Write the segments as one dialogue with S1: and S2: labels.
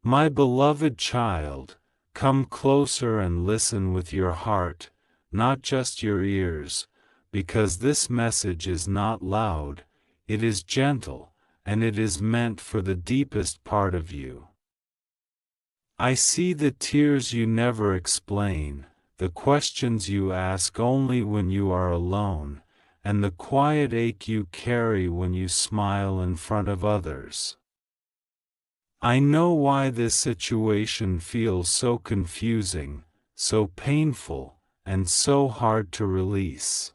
S1: My beloved child, come closer and listen with your heart, not just your ears, because this message is not loud, it is gentle, and it is meant for the deepest part of you. I see the tears you never explain, the questions you ask only when you are alone, and the quiet ache you carry when you smile in front of others. I know why this situation feels so confusing, so painful, and so hard to release.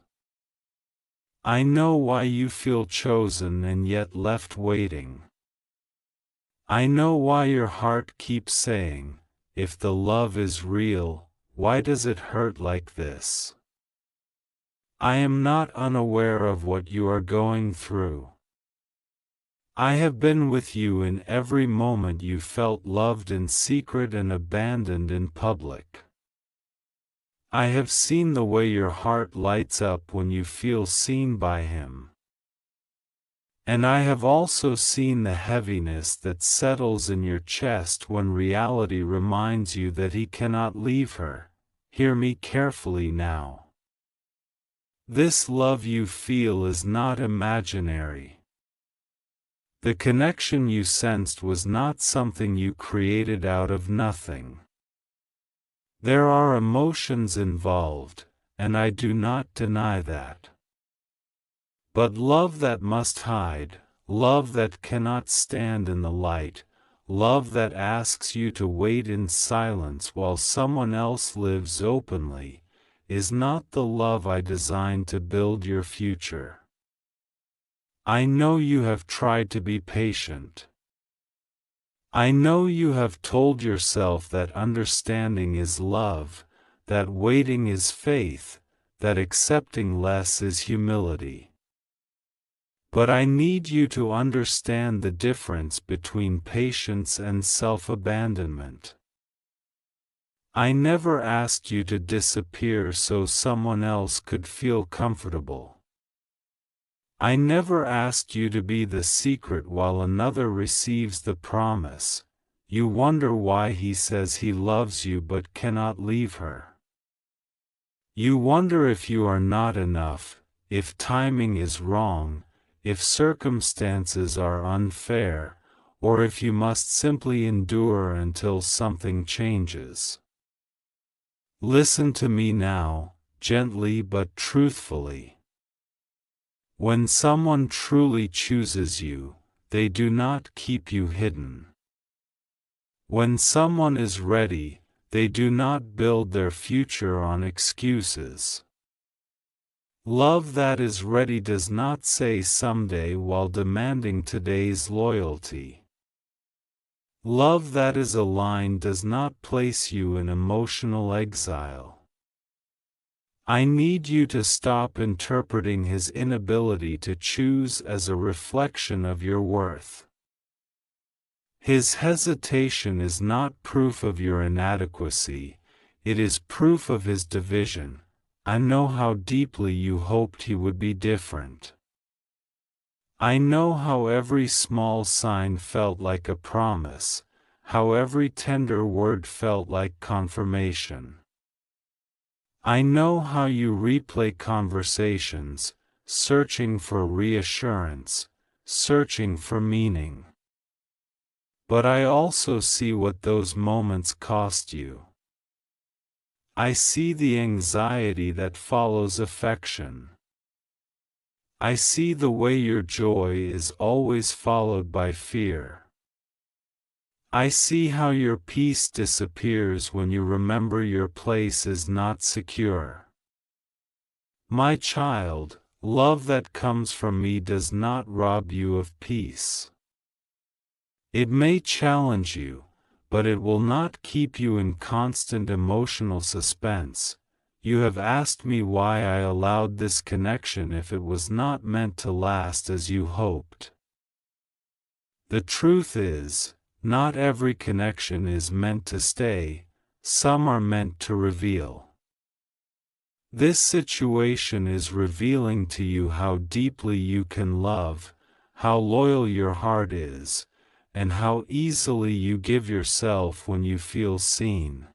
S1: I know why you feel chosen and yet left waiting. I know why your heart keeps saying, if the love is real, why does it hurt like this? I am not unaware of what you are going through. I have been with you in every moment you felt loved in secret and abandoned in public. I have seen the way your heart lights up when you feel seen by him. And I have also seen the heaviness that settles in your chest when reality reminds you that he cannot leave her. Hear me carefully now. This love you feel is not imaginary. The connection you sensed was not something you created out of nothing. There are emotions involved, and I do not deny that. But love that must hide, love that cannot stand in the light, love that asks you to wait in silence while someone else lives openly, is not the love I designed to build your future. I know you have tried to be patient. I know you have told yourself that understanding is love, that waiting is faith, that accepting less is humility. But I need you to understand the difference between patience and self-abandonment. I never asked you to disappear so someone else could feel comfortable. I never asked you to be the secret while another receives the promise. You wonder why he says he loves you but cannot leave her. You wonder if you are not enough, if timing is wrong, if circumstances are unfair, or if you must simply endure until something changes. Listen to me now, gently but truthfully. When someone truly chooses you, they do not keep you hidden. When someone is ready, they do not build their future on excuses. Love that is ready does not say someday while demanding today's loyalty. Love that is aligned does not place you in emotional exile. I need you to stop interpreting his inability to choose as a reflection of your worth. His hesitation is not proof of your inadequacy, it is proof of his division. I know how deeply you hoped he would be different. I know how every small sign felt like a promise, how every tender word felt like confirmation. I know how you replay conversations, searching for reassurance, searching for meaning. But I also see what those moments cost you. I see the anxiety that follows affection. I see the way your joy is always followed by fear. I see how your peace disappears when you remember your place is not secure. My child, love that comes from me does not rob you of peace. It may challenge you, but it will not keep you in constant emotional suspense. You have asked me why I allowed this connection if it was not meant to last as you hoped. The truth is, not every connection is meant to stay, some are meant to reveal. This situation is revealing to you how deeply you can love, how loyal your heart is, and how easily you give yourself when you feel seen.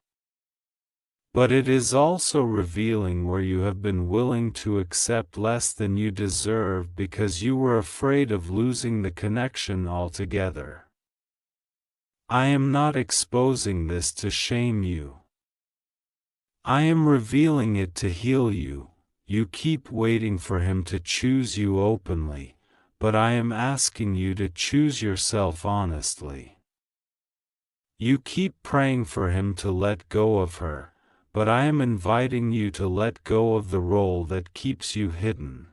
S1: But it is also revealing where you have been willing to accept less than you deserve because you were afraid of losing the connection altogether. I am not exposing this to shame you. I am revealing it to heal you. You keep waiting for him to choose you openly, but I am asking you to choose yourself honestly. You keep praying for him to let go of her, but I am inviting you to let go of the role that keeps you hidden.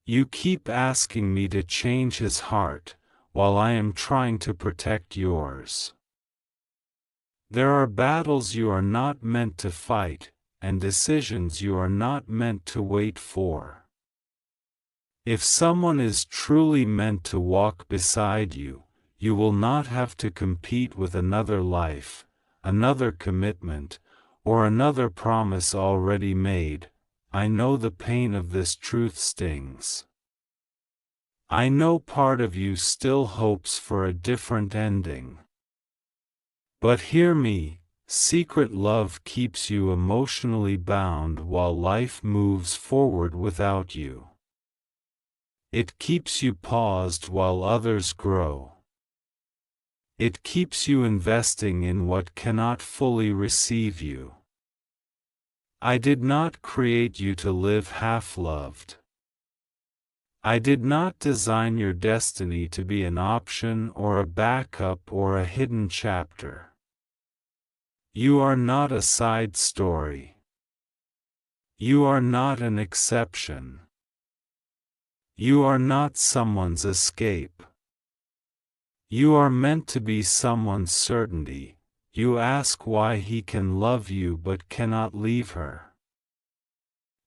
S1: You keep asking me to change his heart, while I am trying to protect yours. There are battles you are not meant to fight, and decisions you are not meant to wait for. If someone is truly meant to walk beside you, you will not have to compete with another life, another commitment, or another promise already made. I know the pain of this truth stings. I know part of you still hopes for a different ending. But hear me, secret love keeps you emotionally bound while life moves forward without you. It keeps you paused while others grow. It keeps you investing in what cannot fully receive you. I did not create you to live half-loved. I did not design your destiny to be an option or a backup or a hidden chapter. You are not a side story. You are not an exception. You are not someone's escape. You are meant to be someone's certainty. You ask why he can love you but cannot leave her.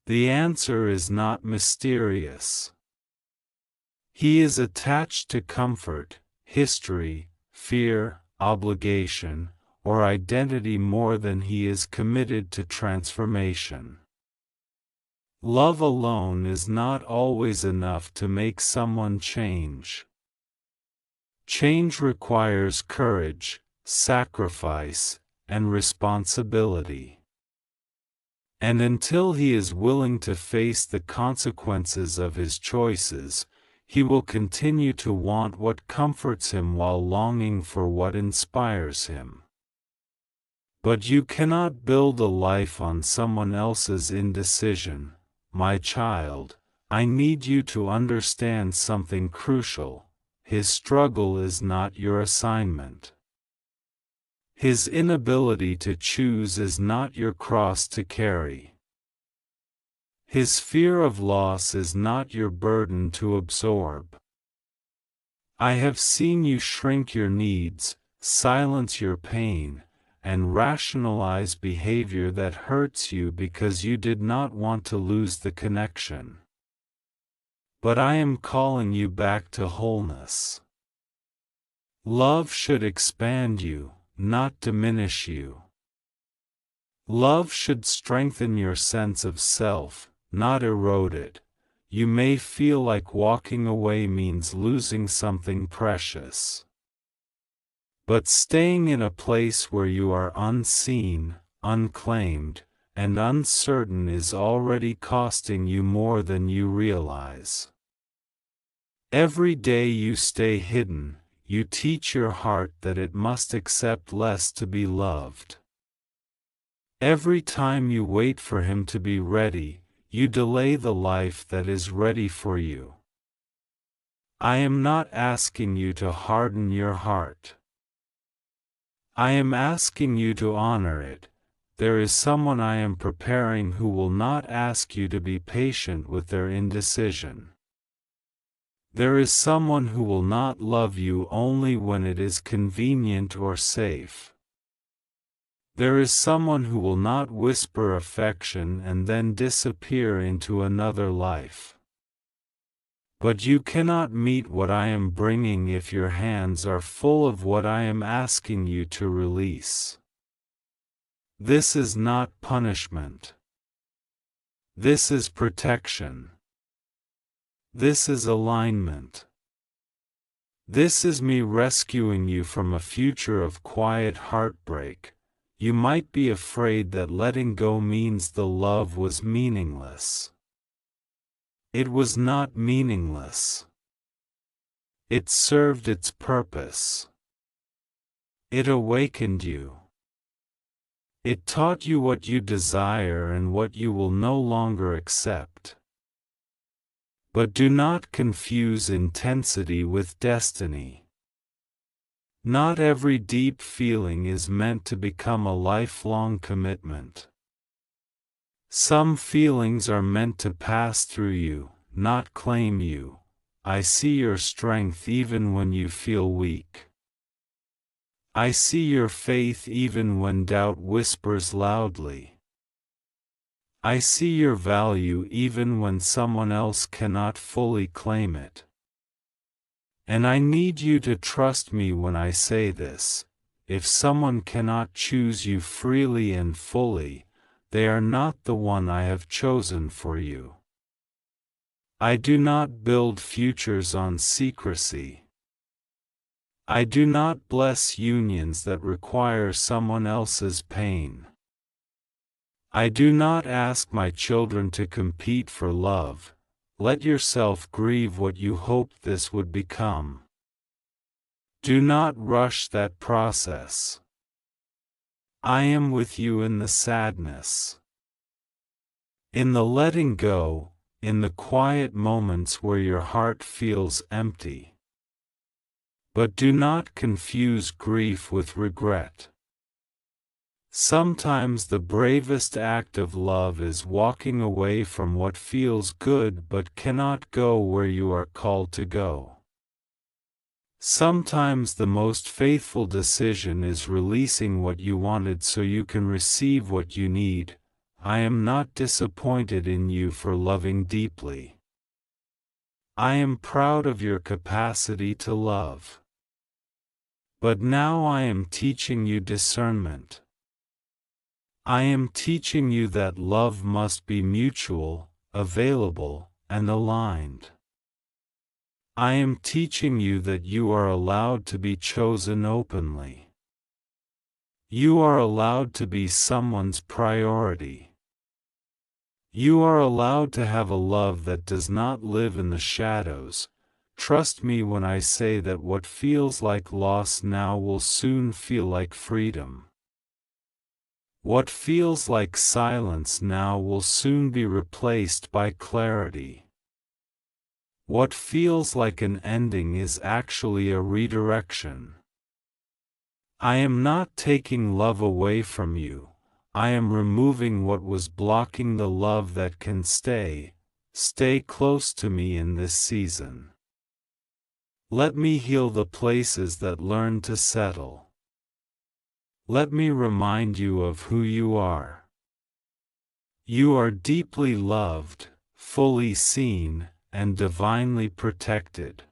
S1: The answer is not mysterious. He is attached to comfort, history, fear, obligation, or identity more than he is committed to transformation. Love alone is not always enough to make someone change. Change requires courage, sacrifice, and responsibility. And until he is willing to face the consequences of his choices, he will continue to want what comforts him while longing for what inspires him. But you cannot build a life on someone else's indecision. My child, I need you to understand something crucial. His struggle is not your assignment. His inability to choose is not your cross to carry. His fear of loss is not your burden to absorb. I have seen you shrink your needs, silence your pain, and rationalize behavior that hurts you because you did not want to lose the connection. But I am calling you back to wholeness. Love should expand you, not diminish you. Love should strengthen your sense of self, not erode it. You may feel like walking away means losing something precious. But staying in a place where you are unseen, unclaimed, and uncertain is already costing you more than you realize. Every day you stay hidden, you teach your heart that it must accept less to be loved. Every time you wait for him to be ready, you delay the life that is ready for you. I am not asking you to harden your heart. I am asking you to honor it. There is someone I am preparing who will not ask you to be patient with their indecision. There is someone who will not love you only when it is convenient or safe. There is someone who will not whisper affection and then disappear into another life. But you cannot meet what I am bringing if your hands are full of what I am asking you to release. This is not punishment. This is protection. This is alignment. This is me rescuing you from a future of quiet heartbreak. You might be afraid that letting go means the love was meaningless. It was not meaningless. It served its purpose. It awakened you. It taught you what you desire and what you will no longer accept. But do not confuse intensity with destiny. Not every deep feeling is meant to become a lifelong commitment. Some feelings are meant to pass through you, not claim you. I see your strength even when you feel weak. I see your faith even when doubt whispers loudly. I see your value even when someone else cannot fully claim it. And I need you to trust me when I say this: if someone cannot choose you freely and fully, they are not the one I have chosen for you. I do not build futures on secrecy. I do not bless unions that require someone else's pain. I do not ask my children to compete for love. Let yourself grieve what you hoped this would become. Do not rush that process. I am with you in the sadness, in the letting go, in the quiet moments where your heart feels empty. But do not confuse grief with regret. Sometimes the bravest act of love is walking away from what feels good but cannot go where you are called to go. Sometimes the most faithful decision is releasing what you wanted so you can receive what you need. I am not disappointed in you for loving deeply. I am proud of your capacity to love. But now I am teaching you discernment. I am teaching you that love must be mutual, available, and aligned. I am teaching you that you are allowed to be chosen openly. You are allowed to be someone's priority. You are allowed to have a love that does not live in the shadows. Trust me when I say that what feels like loss now will soon feel like freedom. What feels like silence now will soon be replaced by clarity. What feels like an ending is actually a redirection. I am not taking love away from you. I am removing what was blocking the love that can stay. Stay close to me in this season. Let me heal the places that learn to settle. Let me remind you of who you are. You are deeply loved, fully seen, and divinely protected.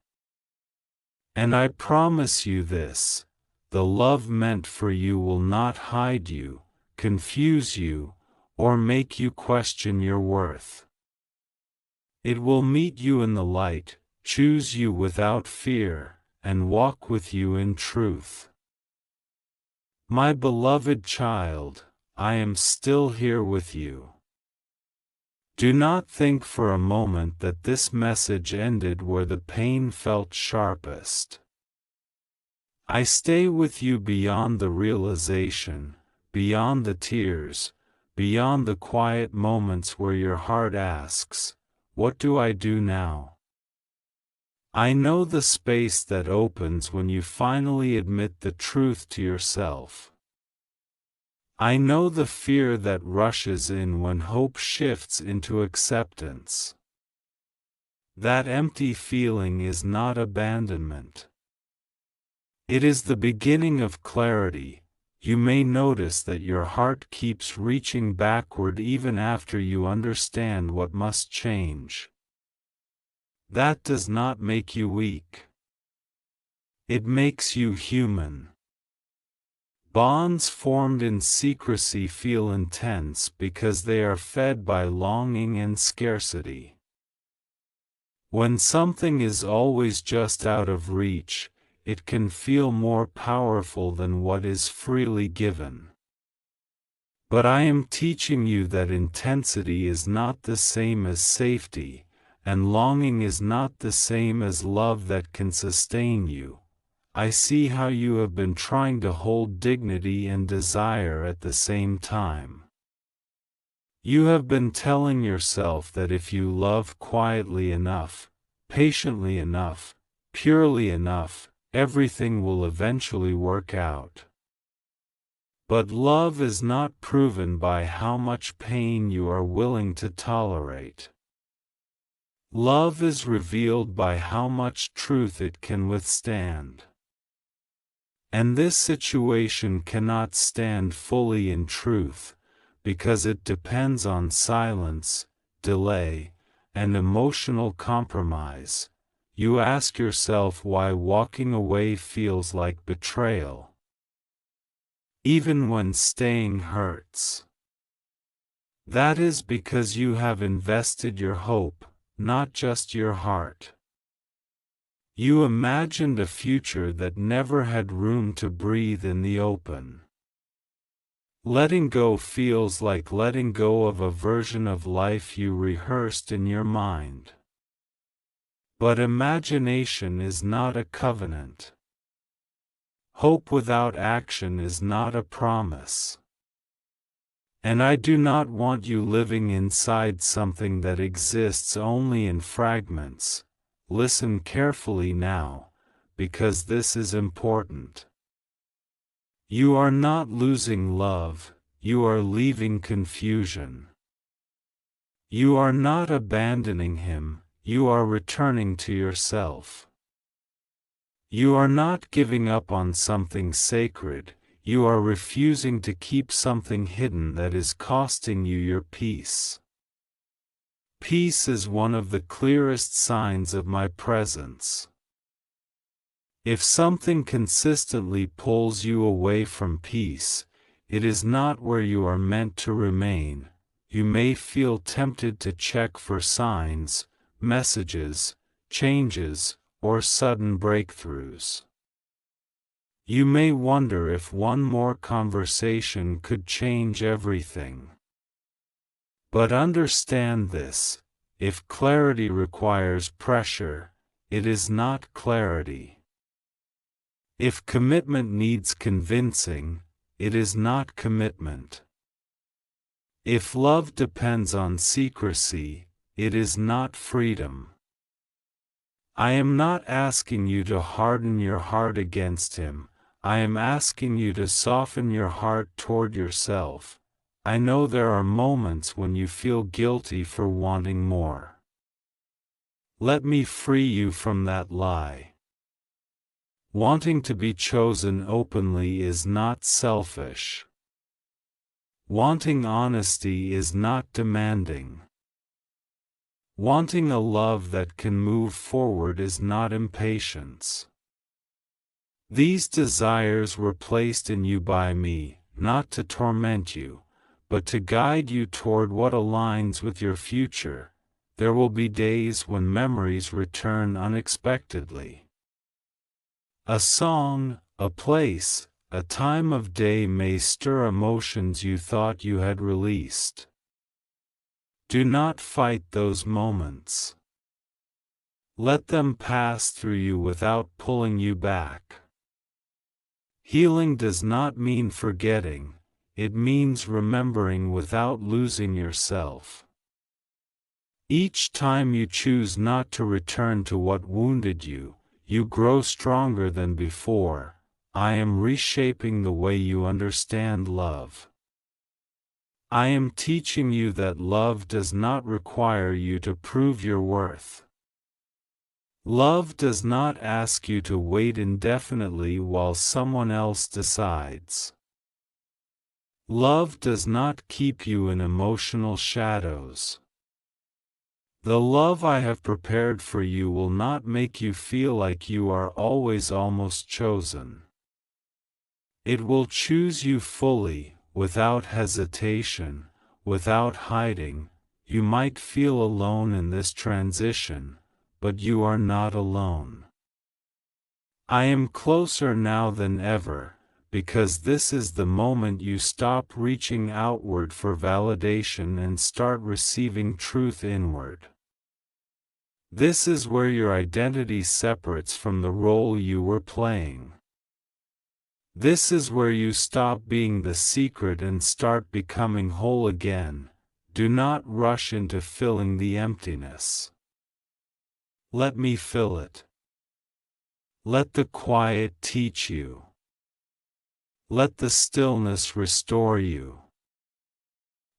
S1: And I promise you this: the love meant for you will not hide you, confuse you, or make you question your worth. It will meet you in the light, choose you without fear, and walk with you in truth. My beloved child, I am still here with you. Do not think for a moment that this message ended where the pain felt sharpest. I stay with you beyond the realization, beyond the tears, beyond the quiet moments where your heart asks, "What do I do now?" I know the space that opens when you finally admit the truth to yourself. I know the fear that rushes in when hope shifts into acceptance. That empty feeling is not abandonment. It is the beginning of clarity. You may notice that your heart keeps reaching backward even after you understand what must change. That does not make you weak. It makes you human. Bonds formed in secrecy feel intense because they are fed by longing and scarcity. When something is always just out of reach, it can feel more powerful than what is freely given. But I am teaching you that intensity is not the same as safety, and longing is not the same as love that can sustain you. I see how you have been trying to hold dignity and desire at the same time. You have been telling yourself that if you love quietly enough, patiently enough, purely enough, everything will eventually work out. But love is not proven by how much pain you are willing to tolerate. Love is revealed by how much truth it can withstand. And this situation cannot stand fully in truth, because it depends on silence, delay, and emotional compromise. You ask yourself why walking away feels like betrayal, even when staying hurts. That is because you have invested your hope, not just your heart. You imagined a future that never had room to breathe in the open. Letting go feels like letting go of a version of life you rehearsed in your mind. But imagination is not a covenant. Hope without action is not a promise. And I do not want you living inside something that exists only in fragments. Listen carefully now, because this is important. You are not losing love, you are leaving confusion. You are not abandoning him, you are returning to yourself. You are not giving up on something sacred, you are refusing to keep something hidden that is costing you your peace. Peace is one of the clearest signs of my presence. If something consistently pulls you away from peace, it is not where you are meant to remain. You may feel tempted to check for signs, messages, changes, or sudden breakthroughs. You may wonder if one more conversation could change everything. But understand this: if clarity requires pressure, it is not clarity. If commitment needs convincing, it is not commitment. If love depends on secrecy, it is not freedom. I am not asking you to harden your heart against him, I am asking you to soften your heart toward yourself. I know there are moments when you feel guilty for wanting more. Let me free you from that lie. Wanting to be chosen openly is not selfish. Wanting honesty is not demanding. Wanting a love that can move forward is not impatience. These desires were placed in you by me, not to torment you, but to guide you toward what aligns with your future. There will be days when memories return unexpectedly. A song, a place, a time of day may stir emotions you thought you had released. Do not fight those moments. Let them pass through you without pulling you back. Healing does not mean forgetting, it means remembering without losing yourself. Each time you choose not to return to what wounded you, you grow stronger than before. I am reshaping the way you understand love. I am teaching you that love does not require you to prove your worth. Love does not ask you to wait indefinitely while someone else decides. Love does not keep you in emotional shadows. The love I have prepared for you will not make you feel like you are always almost chosen. It will choose you fully, without hesitation, without hiding. You might feel alone in this transition, but you are not alone. I am closer now than ever, because this is the moment you stop reaching outward for validation and start receiving truth inward. This is where your identity separates from the role you were playing. This is where you stop being the secret and start becoming whole again. Do not rush into filling the emptiness. Let me fill it. Let the quiet teach you. Let the stillness restore you.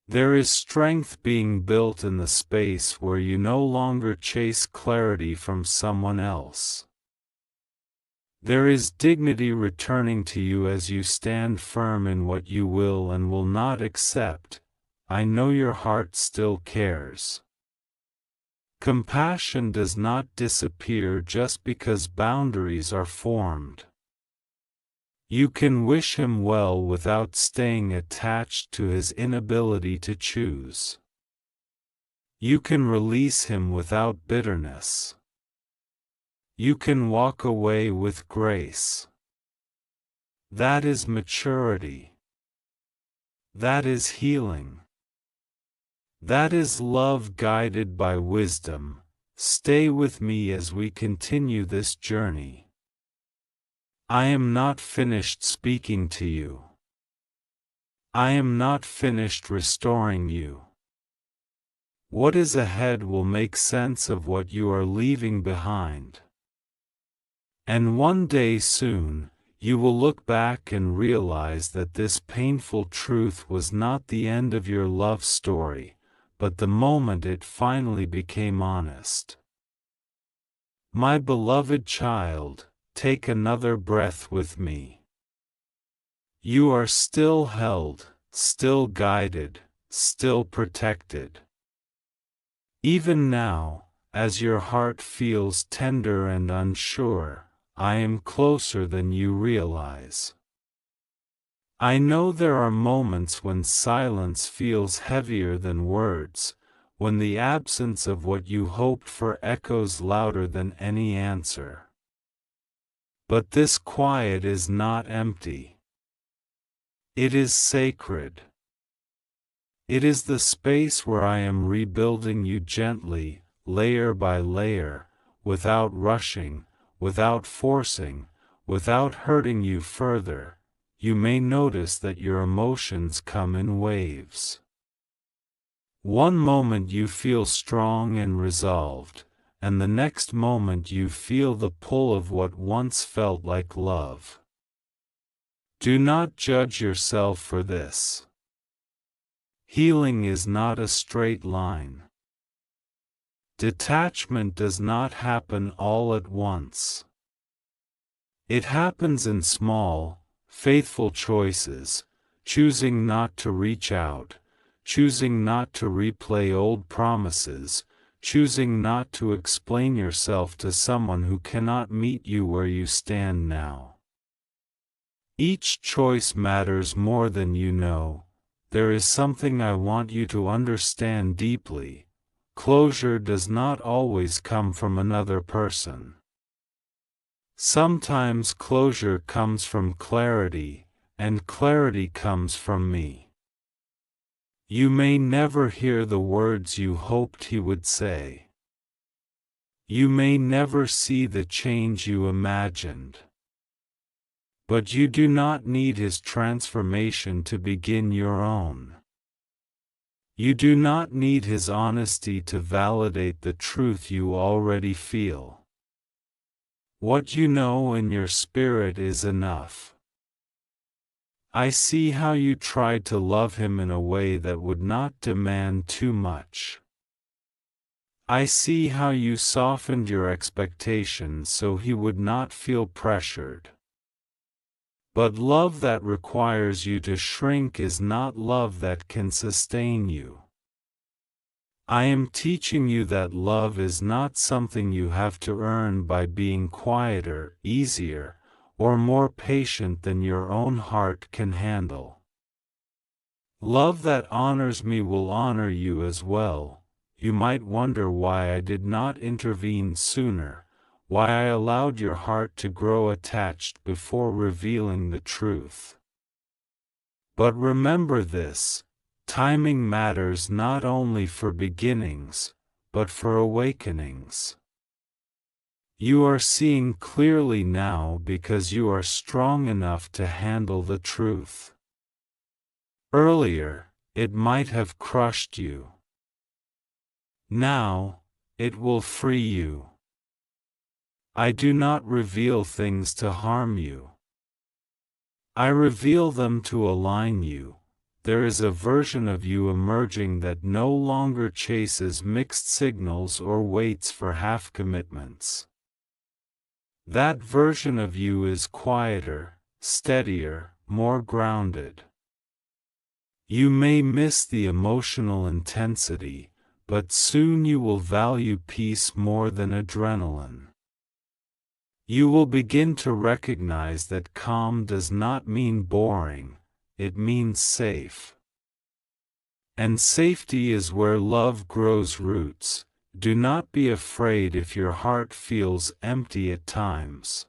S1: There is strength being built in the space where you no longer chase clarity from someone else. There is dignity returning to you as you stand firm in what you will and will not accept. I know your heart still cares. Compassion does not disappear just because boundaries are formed. You can wish him well without staying attached to his inability to choose. You can release him without bitterness. You can walk away with grace. That is maturity. That is healing. That is love guided by wisdom. Stay with me as we continue this journey. I am not finished speaking to you. I am not finished restoring you. What is ahead will make sense of what you are leaving behind. And one day soon, you will look back and realize that this painful truth was not the end of your love story, but the moment it finally became honest. My beloved child, take another breath with me. You are still held, still guided, still protected. Even now, as your heart feels tender and unsure, I am closer than you realize. I know there are moments when silence feels heavier than words, when the absence of what you hoped for echoes louder than any answer. But this quiet is not empty. It is sacred. It is the space where I am rebuilding you gently, layer by layer, without rushing, without forcing, without hurting you further. You may notice that your emotions come in waves. One moment you feel strong and resolved, and the next moment you feel the pull of what once felt like love. Do not judge yourself for this. Healing is not a straight line. Detachment does not happen all at once. It happens in small, faithful choices, choosing not to reach out, choosing not to replay old promises, choosing not to explain yourself to someone who cannot meet you where you stand now. Each choice matters more than you know. There is something I want you to understand deeply. Closure does not always come from another person. Sometimes closure comes from clarity, and clarity comes from me. You may never hear the words you hoped he would say. You may never see the change you imagined. But you do not need his transformation to begin your own. You do not need his honesty to validate the truth you already feel. What you know in your spirit is enough. I see how you tried to love him in a way that would not demand too much. I see how you softened your expectations so he would not feel pressured. But love that requires you to shrink is not love that can sustain you. I am teaching you that love is not something you have to earn by being quieter, easier, or more patient than your own heart can handle. Love that honors me will honor you as well. you might wonder why I did not intervene sooner, why I allowed your heart to grow attached before revealing the truth. But remember this: timing matters not only for beginnings, but for awakenings. You are seeing clearly now because you are strong enough to handle the truth. Earlier, it might have crushed you. Now, it will free you. I do not reveal things to harm you. I reveal them to align you. There is a version of you emerging that no longer chases mixed signals or waits for half commitments. That version of you is quieter, steadier, more grounded. You may miss the emotional intensity, but soon you will value peace more than adrenaline. You will begin to recognize that calm does not mean boring, it means safe. And safety is where love grows roots. Do not be afraid if your heart feels empty at times.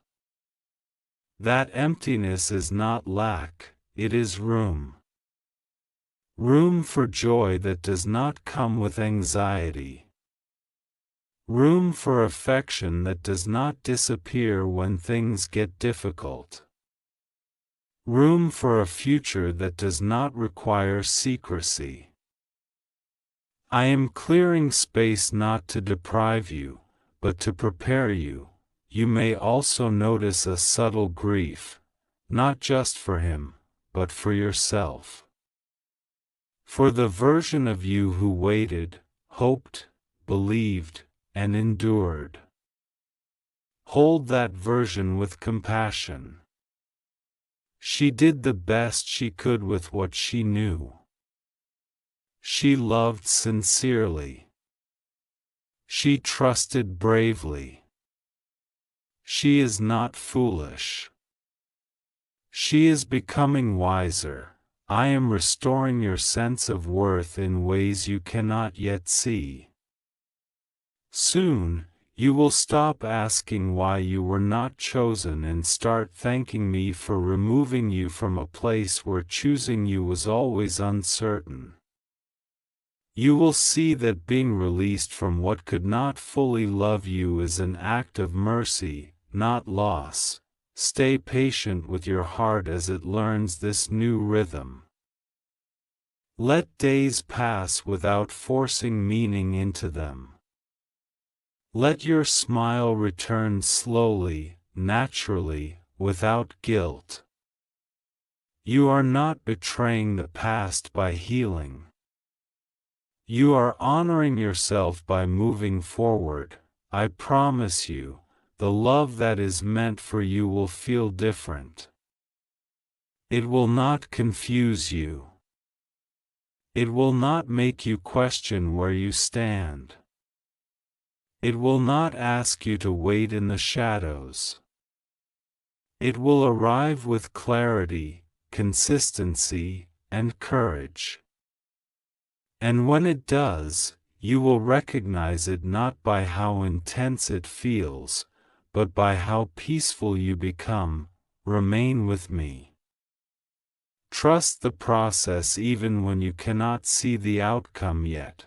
S1: That emptiness is not lack, it is room. Room for joy that does not come with anxiety. Room for affection that does not disappear when things get difficult. Room for a future that does not require secrecy. I am clearing space not to deprive you, but to prepare you. You may also notice a subtle grief, not just for him, but for yourself. For the version of you who waited, hoped, believed, and endured. Hold that version with compassion. She did the best she could with what she knew. She loved sincerely. She trusted bravely. She is not foolish. She is becoming wiser. I am restoring your sense of worth in ways you cannot yet see. Soon, you will stop asking why you were not chosen and start thanking me for removing you from a place where choosing you was always uncertain. You will see that being released from what could not fully love you is an act of mercy, not loss. Stay patient with your heart as it learns this new rhythm. Let days pass without forcing meaning into them. Let your smile return slowly, naturally, without guilt. You are not betraying the past by healing. You are honoring yourself by moving forward. I promise you, the love that is meant for you will feel different. It will not confuse you. It will not make you question where you stand. It will not ask you to wait in the shadows. It will arrive with clarity, consistency, and courage. And when it does, you will recognize it not by how intense it feels, but by how peaceful you become. Remain with me. Trust the process even when you cannot see the outcome yet.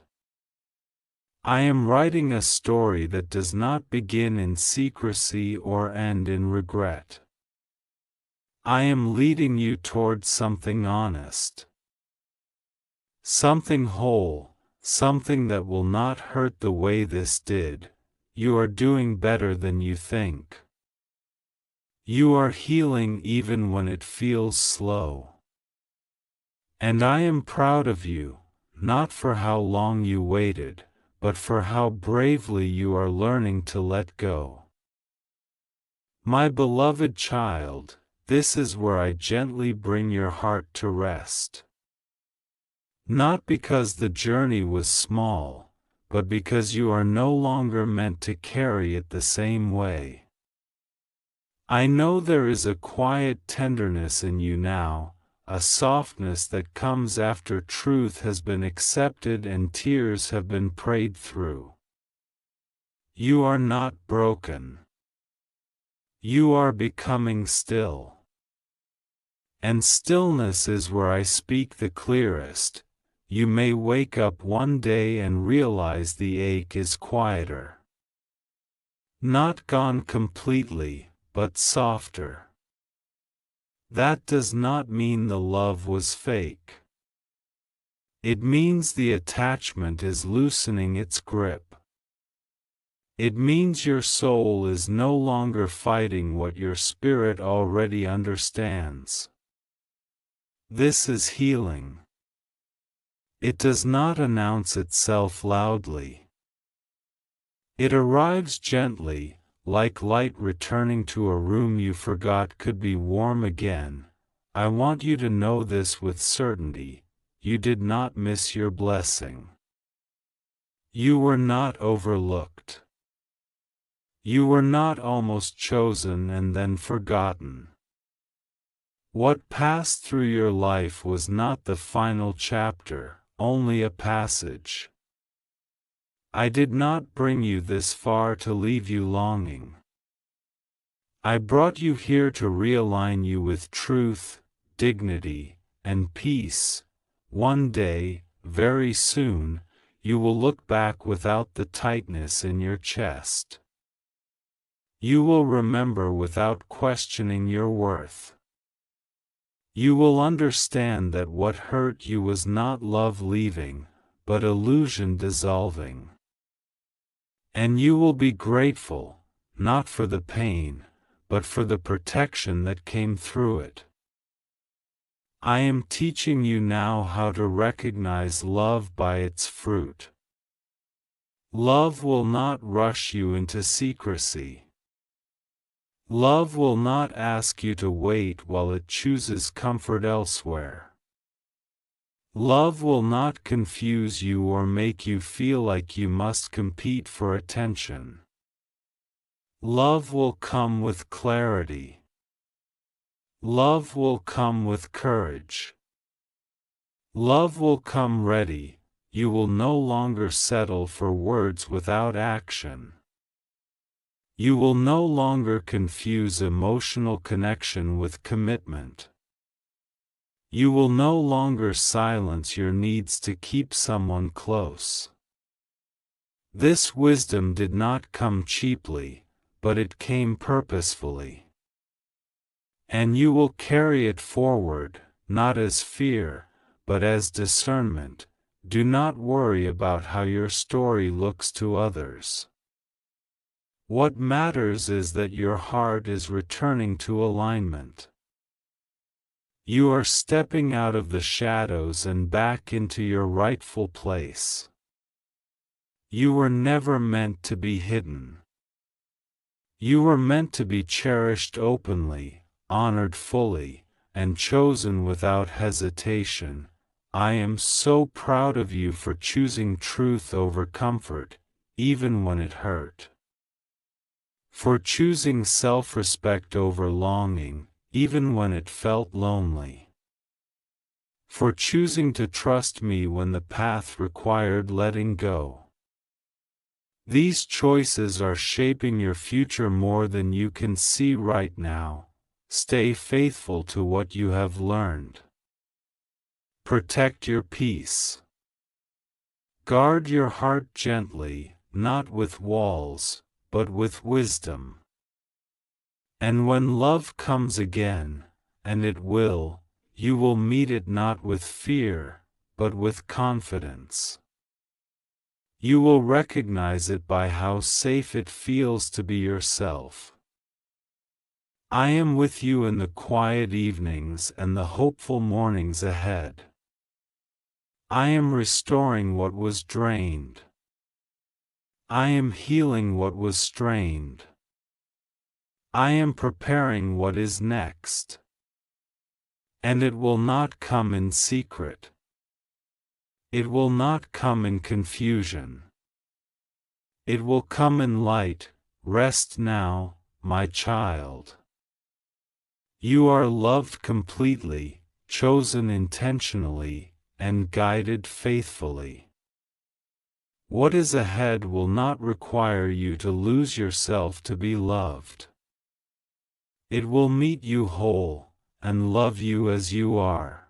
S1: I am writing a story that does not begin in secrecy or end in regret. I am leading you towards something honest. Something whole, something that will not hurt the way this did. You are doing better than you think. You are healing even when it feels slow. And I am proud of you, not for how long you waited, but for how bravely you are learning to let go. My beloved child, this is where I gently bring your heart to rest. Not because the journey was small, but because you are no longer meant to carry it the same way. I know there is a quiet tenderness in you now, a softness that comes after truth has been accepted and tears have been prayed through. You are not broken. You are becoming still. And stillness is where I speak the clearest. You may wake up one day and realize the ache is quieter. Not gone completely, but softer. That does not mean the love was fake. It means the attachment is loosening its grip. It means your soul is no longer fighting what your spirit already understands. This is healing. It does not announce itself loudly. It arrives gently, like light returning to a room you forgot could be warm again. I want you to know this with certainty: you did not miss your blessing. You were not overlooked. You were not almost chosen and then forgotten. What passed through your life was not the final chapter, only a passage. I did not bring you this far to leave you longing. I brought you here to realign you with truth, dignity, and peace. One day, very soon, you will look back without the tightness in your chest. You will remember without questioning your worth. You will understand that what hurt you was not love leaving, but illusion dissolving. And you will be grateful, not for the pain, but for the protection that came through it. I am teaching you now how to recognize love by its fruit. Love will not rush you into secrecy. Love will not ask you to wait while it chooses comfort elsewhere. Love will not confuse you or make you feel like you must compete for attention. Love will come with clarity. Love will come with courage. Love will come ready. You will no longer settle for words without action. You will no longer confuse emotional connection with commitment. You will no longer silence your needs to keep someone close. This wisdom did not come cheaply, but it came purposefully. And you will carry it forward, not as fear, but as discernment. Do not worry about how your story looks to others. What matters is that your heart is returning to alignment. You are stepping out of the shadows and back into your rightful place. You were never meant to be hidden. You were meant to be cherished openly, honored fully, and chosen without hesitation. I am so proud of you for choosing truth over comfort, even when it hurt. For choosing self-respect over longing, even when it felt lonely. For choosing to trust me when the path required letting go. These choices are shaping your future more than you can see right now. Stay faithful to what you have learned. Protect your peace. Guard your heart gently, not with walls, but with wisdom. And when love comes again, and it will, you will meet it not with fear, but with confidence. You will recognize it by how safe it feels to be yourself. I am with you in the quiet evenings and the hopeful mornings ahead. I am restoring what was drained. I am healing what was strained. I am preparing what is next. And it will not come in secret. It will not come in confusion. It will come in light. Rest now, my child. You are loved completely. chosen intentionally, and guided faithfully. What is ahead will not require you to lose yourself to be loved. It will meet you whole, and love you as you are.